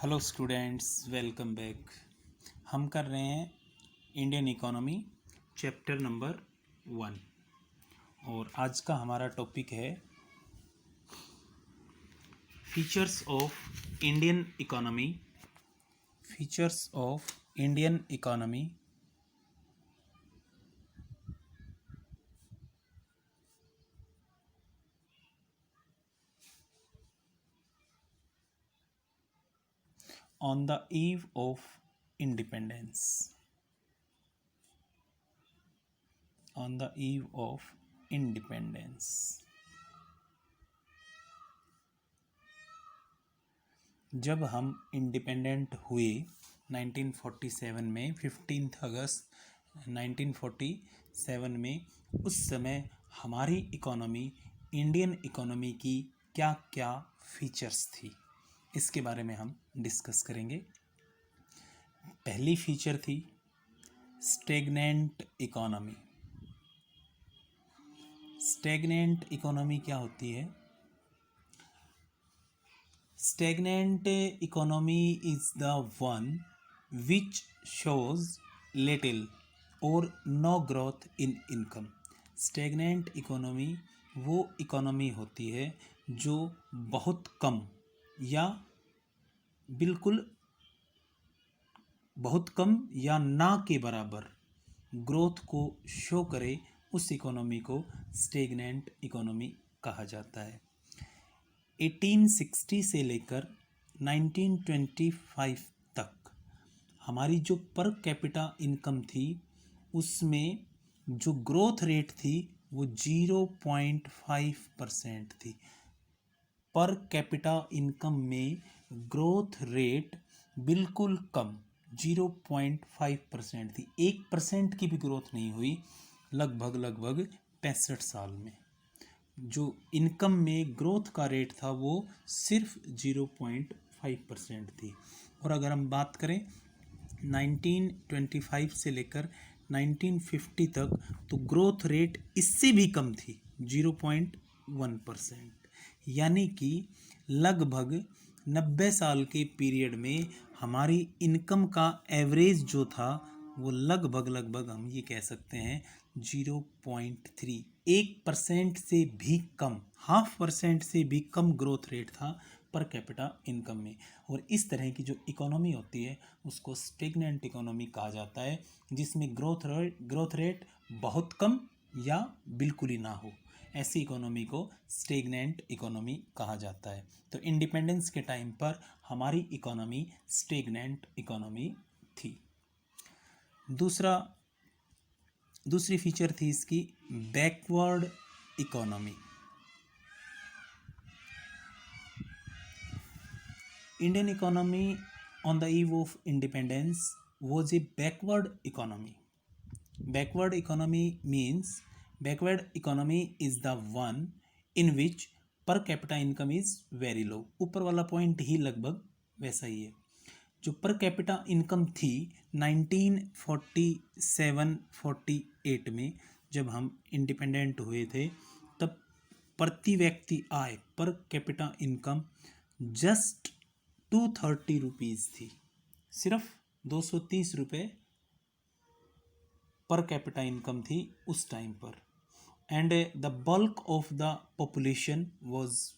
Hello students, welcome back. हम कर रहे हैं इंडियन इकोनॉमी चैप्टर नंबर 1 और आज का हमारा टॉपिक है features of Indian economy. Features of Indian economy on the eve of independence. On the eve of independence. जब हम इंडिपेंडेंट हुए 1947 में, 15 अगस्त 1947 में, उस समय हमारी इकोनॉमी, इंडियन इकोनॉमी की क्या क्या फीचर्स थी, इसके बारे में हम डिस्कस करेंगे। पहली फीचर थी स्टेगनेंट इकोनॉमी। स्टेगनेंट इकोनॉमी क्या होती है? Stagnant economy is the one which shows little or no growth in income. Stagnant economy वो इकोनॉमी होती है जो बहुत कम या बिल्कुल बहुत कम या ना के बराबर ग्रोथ को शो करे, उस इकोनॉमी को स्टेगनेंट इकोनॉमी कहा जाता है। 1860 से लेकर 1925 तक हमारी जो पर कैपिटा इनकम थी, उसमें जो ग्रोथ रेट थी वो 0.5% थी। पर कैपिटा इनकम में ग्रोथ रेट बिल्कुल कम 0.5% थी। 1% की भी ग्रोथ नहीं हुई लगभग 65 साल में। जो इनकम में ग्रोथ का रेट था वो सिर्फ 0.5% थी। और अगर हम बात करें 1925 से लेकर 1950 तक, तो ग्रोथ रेट इससे भी कम थी, 0.1%। यानी कि लगभग 90 साल के पीरियड में हमारी इनकम का एवरेज जो था वो लगभग हम ये कह सकते हैं 0.3, 1% से भी कम, 0.5% से भी कम ग्रोथ रेट था पर कैपिटा इनकम में। और इस तरह की जो इकोनॉमी होती है उसको स्टेगनेंट इकोनॉमी कहा जाता है, जिसमें ग्रोथ रेट बहुत कम या बिल्कुल ही ना हो। ऐसी इकोनॉमी को स्टेगनेंट इकोनॉमी कहा जाता है। तो इंडिपेंडेंस के टाइम पर हमारी इकोनॉमी स्टेगनेंट इकोनॉमी थी। दूसरी फीचर थी इसकी backward economy. Indian economy on the eve of independence was a backward economy. Backward economy means backward economy is the one in which per capita income is very low. ऊपर वाला point ही लगभग वैसा ही है। जो per capita income थी 1947-48 में, जब हम इंडिपेंडेंट हुए थे, तब प्रति व्यक्ति आय per capita income just 230 rupees थी। सिर्फ 230 रुपये पर कैपिटा इनकम थी उस टाइम पर। And the bulk of the population was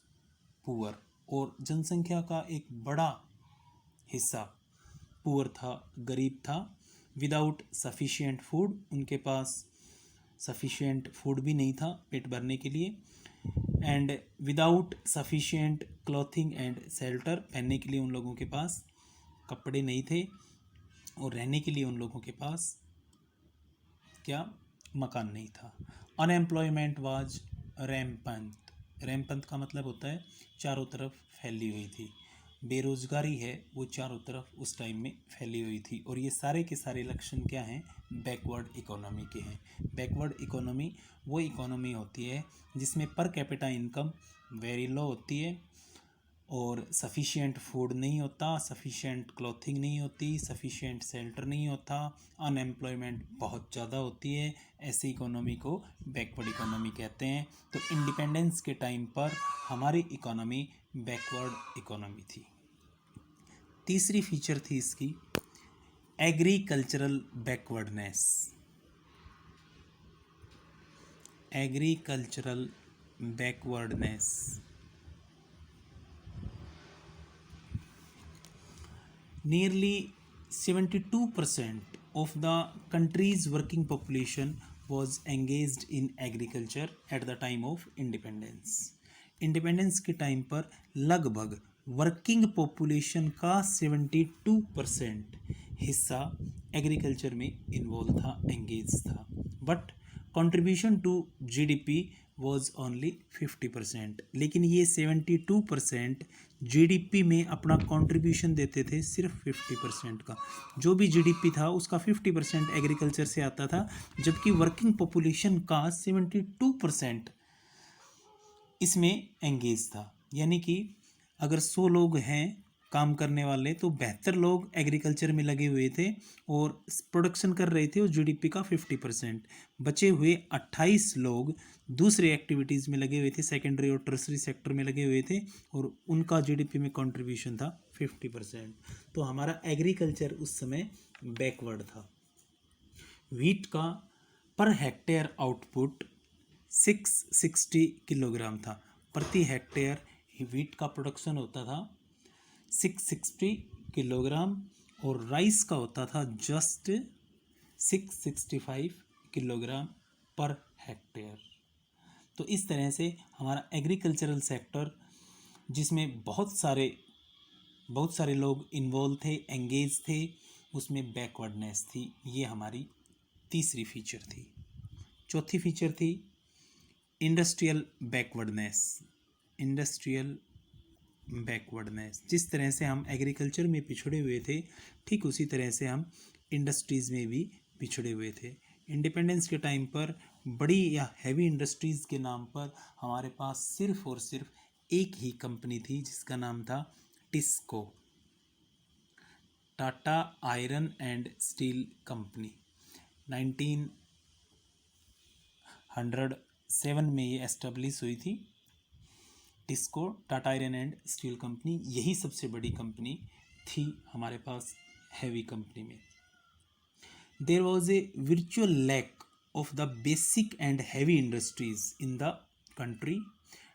poor, और जनसंख्या का एक बड़ा हिस्सा पुअर था, गरीब था। विदाउट सफिशिएंट फूड, उनके पास सफिशिएंट फूड भी नहीं था पेट भरने के लिए। And without sufficient clothing and shelter, पहनने के लिए उन लोगों के पास कपड़े नहीं थे, और रहने के लिए उन लोगों के पास क्या, मकान नहीं था। Unemployment was रैम्पंट। रैम्पंट का मतलब होता है चारों तरफ फैली हुई थी। बेरोजगारी है वो चारों तरफ उस टाइम में फैली हुई थी। और ये सारे के सारे लक्षण क्या हैं? बैकवर्ड इकोनॉमी के हैं। बैकवर्ड इकोनॉमी वो इकोनॉमी होती है जिसमें per capita income very low होती है, और सफिशिएंट फूड नहीं होता, सफिशिएंट क्लॉथिंग नहीं होती, सफिशिएंट शेल्टर नहीं होता, अनएम्प्लॉयमेंट बहुत ज़्यादा होती है। ऐसी इकोनॉमी को बैकवर्ड इकोनॉमी कहते हैं। तो इंडिपेंडेंस के टाइम पर हमारी इकोनॉमी बैकवर्ड इकोनॉमी थी। तीसरी फीचर थी इसकी agricultural backwardness. Agricultural backwardness. Nearly 72% of the country's working population was engaged in agriculture at the time of independence. Independence के टाइम पर लगभग वर्किंग पॉपुलेशन का 72% हिस्सा एग्रीकल्चर में इन्वॉल्व था, एंगेज था। But contribution to GDP was only 50%। लेकिन ये 72% जीडीपी में अपना कंट्रीब्यूशन देते थे सिर्फ 50% का। जो भी जीडीपी था उसका 50% एग्रीकल्चर से आता था, जबकि वर्किंग पॉपुलेशन का 72% इसमें एंगेज था। यानी कि अगर 100 लोग हैं काम करने वाले तो 72 लोग एग्रीकल्चर में लगे हुए थे और प्रोडक्शन कर रहे थे उस जीडीपी का 50%। बचे हुए 28 लोग दूसरे एक्टिविटीज़ में लगे हुए थे, सेकेंडरी और टर्सरी सेक्टर में लगे हुए थे, और उनका जीडीपी में कंट्रीब्यूशन था 50%। तो हमारा एग्रीकल्चर उस समय बैकवर्ड था। व्हीट का पर हेक्टेयर आउटपुट 660 किलोग्राम था। प्रति हेक्टेयर व्हीट का प्रोडक्शन होता था 660 किलोग्राम, और राइस का होता था जस्ट 665 किलोग्राम पर हेक्टेयर। तो इस तरह से हमारा एग्रीकल्चरल सेक्टर, जिसमें बहुत सारे लोग इन्वॉल्व थे, एंगेज थे, उसमें बैकवर्डनेस थी। ये हमारी तीसरी फीचर थी। चौथी फीचर थी इंडस्ट्रियल बैकवर्डनेस। इंडस्ट्रियल बैकवर्डनेस, जिस तरह से हम एग्रीकल्चर में पिछड़े हुए थे, ठीक उसी तरह से हम इंडस्ट्रीज़ में भी पिछड़े हुए थे। इंडिपेंडेंस के टाइम पर बड़ी या हैवी इंडस्ट्रीज़ के नाम पर हमारे पास सिर्फ और सिर्फ एक ही कंपनी थी, जिसका नाम था TISCO, Tata iron and steel company. 1907 में ये एस्टेब्लिश हुई थी। TISCO, Tata iron and steel company, यही सबसे बड़ी कंपनी थी हमारे पास हैवी कंपनी में। There was a virtual lack of the basic and heavy industries in the country,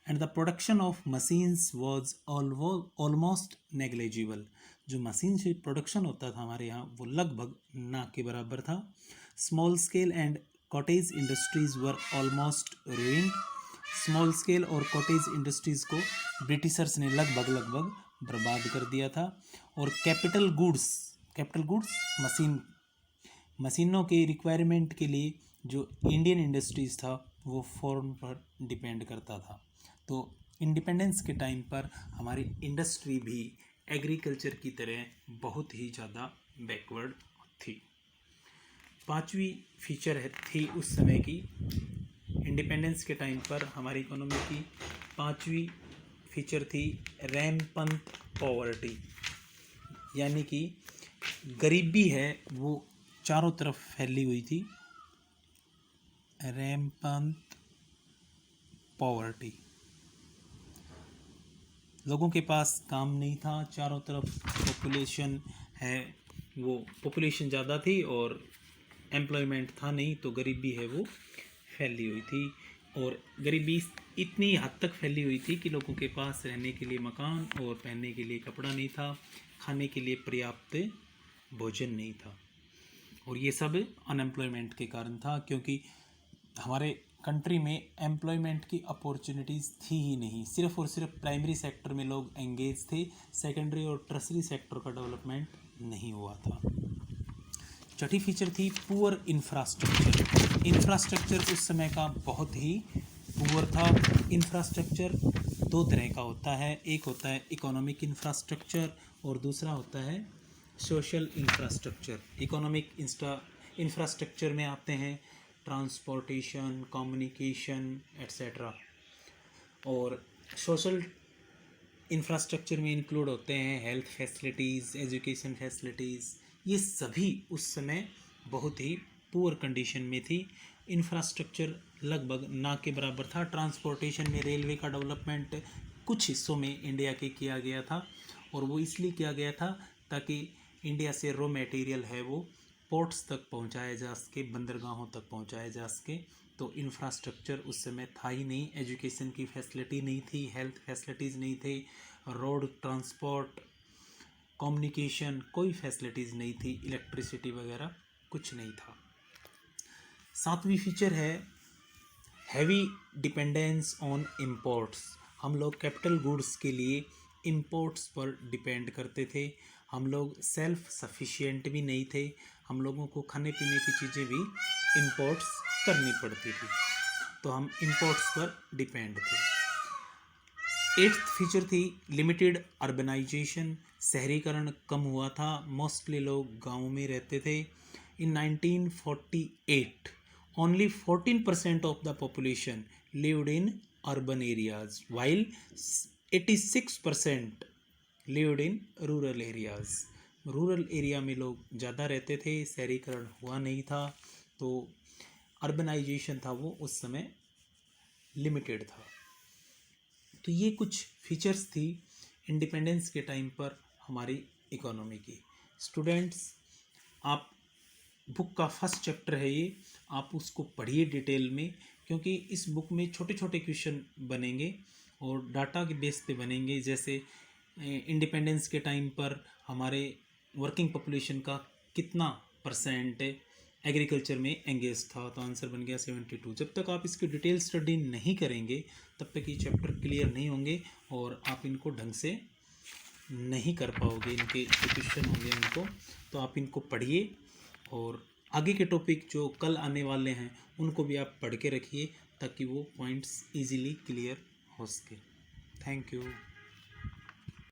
and the production of machines was almost negligible. जो मशीन से production होता था हमारे यहाँ वो लगभग ना के बराबर था। Small scale and cottage industries were almost ruined. Small scale और कॉटेज इंडस्ट्रीज़ को ब्रिटिशर्स ने लगभग बर्बाद कर दिया था। और कैपिटल गुड्स मशीनों के रिक्वायरमेंट के लिए जो इंडियन इंडस्ट्रीज़ था वो फॉरेन पर डिपेंड करता था। तो इंडिपेंडेंस के टाइम पर हमारी इंडस्ट्री भी एग्रीकल्चर की तरह बहुत ही ज़्यादा बैकवर्ड थी। पांचवी फीचर थी उस समय की, इंडिपेंडेंस के टाइम पर हमारी इकोनॉमी की पांचवी फीचर थी रैम्पंट पॉवर्टी। यानी कि गरीबी है वो चारों तरफ फैली हुई थी। रैम्पंट पॉवर्टी, लोगों के पास काम नहीं था, चारों तरफ पॉपुलेशन है वो पॉपुलेशन ज़्यादा थी और एम्प्लॉयमेंट था नहीं, तो गरीबी है वो फैली हुई थी। और गरीबी इतनी हद तक फैली हुई थी कि लोगों के पास रहने के लिए मकान और पहनने के लिए कपड़ा नहीं था, खाने के लिए पर्याप्त भोजन नहीं था। और ये सब अनएम्प्लॉयमेंट के कारण था, क्योंकि हमारे कंट्री में एम्प्लॉयमेंट की अपॉर्चुनिटीज़ थी ही नहीं। सिर्फ और सिर्फ प्राइमरी सेक्टर में लोग एंगेज थे, सेकेंडरी और टर्सरी सेक्टर का डेवलपमेंट नहीं हुआ था। छठी फीचर थी पुअर इंफ्रास्ट्रक्चर उस समय का बहुत ही पुअर था। इंफ्रास्ट्रक्चर दो तरह का होता है, एक होता है इकोनॉमिक इंफ्रास्ट्रक्चर और दूसरा होता है सोशल इंफ्रास्ट्रक्चर। इकोनॉमिक इंफ्रास्ट्रक्चर में आते हैं ट्रांसपोर्टेशन, कम्युनिकेशन एट्सेट्रा, और सोशल इंफ्रास्ट्रक्चर में इंक्लूड होते हैं हेल्थ फैसिलिटीज़, एजुकेशन फैसिलिटीज़। ये सभी उस समय बहुत ही पुअर कंडीशन में थी। इंफ्रास्ट्रक्चर लगभग ना के बराबर था। ट्रांसपोर्टेशन में रेलवे का डेवलपमेंट कुछ हिस्सों में इंडिया के किया गया था, और वो इसलिए किया गया था ताकि इंडिया से रॉ मटेरियल है वो पोर्ट्स तक पहुंचाया जा सके, बंदरगाहों तक पहुंचाया जा सके। तो इंफ्रास्ट्रक्चर उस समय था ही नहीं, एजुकेशन की फैसिलिटी नहीं थी, हेल्थ फैसिलिटीज़ नहीं थे, रोड ट्रांसपोर्ट, कम्युनिकेशन, कोई फैसिलिटीज़ नहीं थी, इलेक्ट्रिसिटी वगैरह कुछ नहीं था। सातवीं फीचर है हैवी डिपेंडेंस ऑन इम्पोर्ट्स। हम लोग कैपिटल गुड्स के लिए इम्पोर्ट्स पर डिपेंड करते थे। हम लोग सेल्फ सफिशिएंट भी नहीं थे, हम लोगों को खाने पीने की चीज़ें भी इम्पोर्ट्स करनी पड़ती थी, तो हम इम्पोर्ट्स पर डिपेंड थे। 8th फीचर थी लिमिटेड अर्बनाइजेशन। शहरीकरण कम हुआ था, मोस्टली लोग गाँव में रहते थे। इन 1948 only 14% of the population lived in urban areas while 86% lived in rural areas. Rural area में लोग ज़्यादा रहते थे, शहरीकरण हुआ नहीं था, तो अर्बनाइजेशन था वो उस समय लिमिटेड था। तो ये कुछ फीचर्स थी इंडिपेंडेंस के टाइम पर हमारी इकोनॉमी की। स्टूडेंट्स, आप बुक का फर्स्ट चैप्टर है ये, आप उसको पढ़िए डिटेल में, क्योंकि इस बुक में छोटे छोटे क्वेश्चन बनेंगे और डाटा के बेस पे बनेंगे। जैसे इंडिपेंडेंस के टाइम पर हमारे वर्किंग पॉपुलेशन का कितना परसेंट एग्रीकल्चर में एंगेज था, तो आंसर बन गया 72। जब तक आप इसकी डिटेल स्टडी नहीं करेंगे तब तक ये चैप्टर क्लियर नहीं होंगे और आप इनको ढंग से नहीं कर पाओगे। इनके जो क्वेश्चन होंगे उनको, तो आप इनको पढ़िए और आगे के टॉपिक जो कल आने वाले हैं उनको भी आप पढ़ के रखिए ताकि वो पॉइंट्स इजीली क्लियर हो सके। Thank you.